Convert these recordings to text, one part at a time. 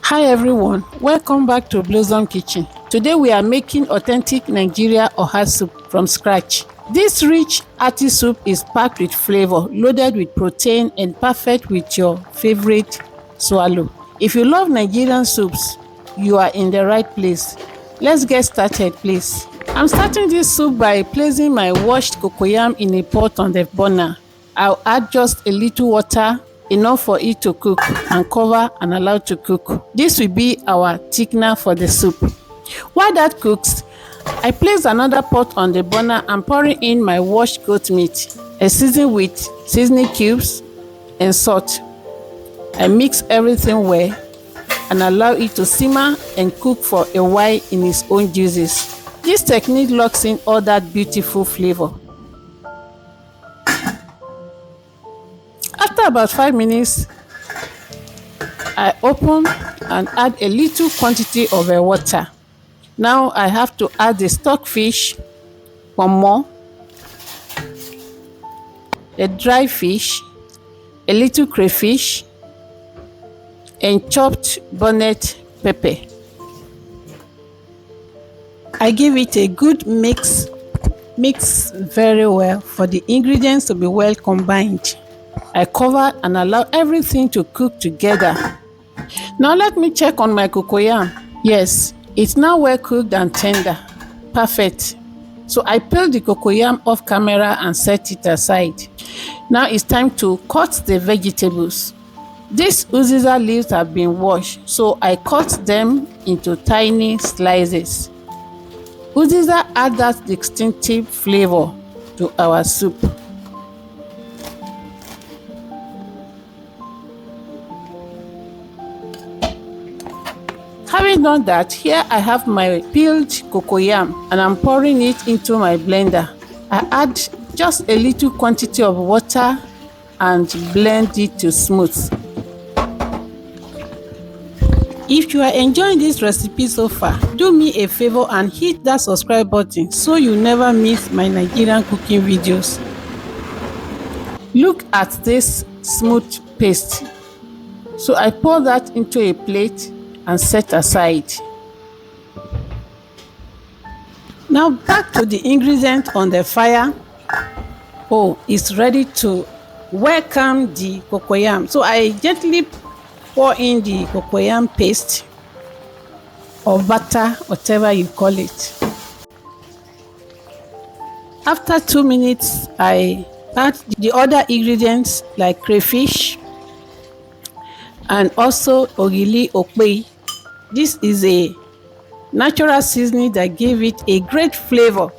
Hi everyone, welcome back to Blossom Kitchen. Today we are making authentic Nigerian Oha soup from scratch. This rich, hearty soup is packed with flavor, loaded with protein and perfect with your favorite swallow. If you love Nigerian soups, you are in the right place. Let's get started please. I'm starting this soup by placing my washed cocoyam in a pot on the burner. I'll add just a little water, enough for it to cook, and cover and allow to cook. This will be our thickener for the soup. While that cooks, I place another pot on the burner and pouring in my washed goat meat, and season with seasoning cubes and salt. I mix everything well and allow it to simmer and cook for a while in its own juices. This technique locks in all that beautiful flavor. After about 5 minutes, I open and add a little quantity of water. Now I have to add the stockfish, Ponmo, the dry fish, a little crayfish, and chopped bonnet pepper. I give it a good mix very well for the ingredients to be well combined. I cover and allow everything to cook together. Now let me check on my cocoyam. Yes, it's now well cooked and tender. Perfect. So I peel the cocoyam off camera and set it aside. Now it's time to cut the vegetables. These Uziza leaves have been washed, so I cut them into tiny slices. Uziza adds that distinctive flavor to our soup. Having done that, here I have my peeled cocoyam and I'm pouring it into my blender. I add just a little quantity of water and blend it to smooth. If you are enjoying this recipe so far, do me a favor and hit that subscribe button so you never miss my Nigerian cooking videos. Look at this smooth paste. So I pour that into a plate and set aside. Now back to the ingredient on the fire. Oh, it's ready to welcome the cocoyam. So I gently pour in the cocoyam paste or butter, whatever you call it. After 2 minutes, I add the other ingredients like crayfish and also Ogoli opei. This is a natural seasoning that gave it a great flavor.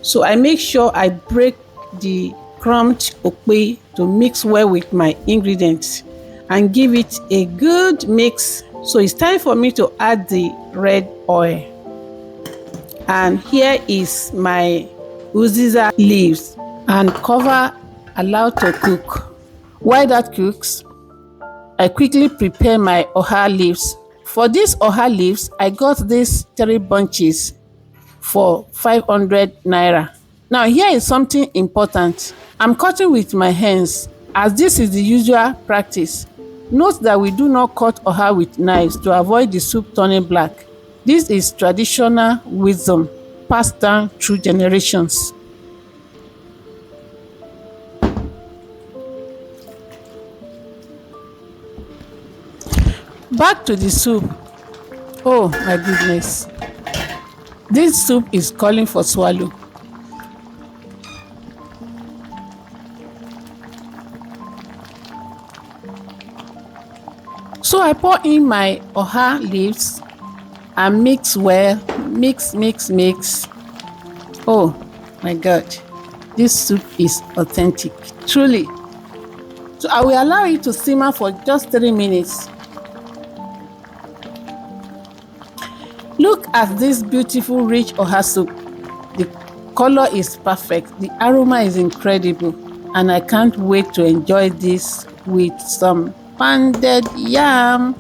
So I make sure I break the crumbed opei to mix well with my ingredients and give it a good mix. So it's time for me to add the red oil. And here is my Uziza leaves and cover, allow to cook. While that cooks, I quickly prepare my oha leaves. For these oha leaves, I got these 3 bunches for 500 naira. Now here is something important. I'm cutting with my hands as this is the usual practice. Note that we do not cut oha with knives to avoid the soup turning black. This is traditional wisdom passed down through generations. Back to the soup. Oh my goodness. This soup is calling for swallow. So I pour in my oha leaves and mix well. Mix. Oh my God. This soup is authentic. Truly. So I will allow it to simmer for just 3 minutes. Look at this beautiful rich oha soup. The color is perfect, the aroma is incredible, and I can't wait to enjoy this with some pounded yam.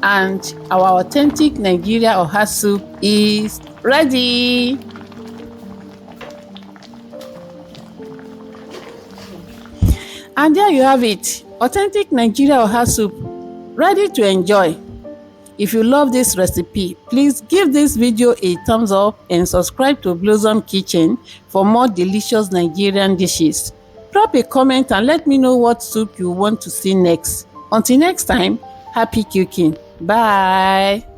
And our authentic Nigerian oha soup is ready. And there you have it, authentic Nigerian Oha soup, ready to enjoy. If you love this recipe, please give this video a thumbs up and subscribe to Blossom Kitchen for more delicious Nigerian dishes. Drop a comment and let me know what soup you want to see next. Until next time, happy cooking. Bye.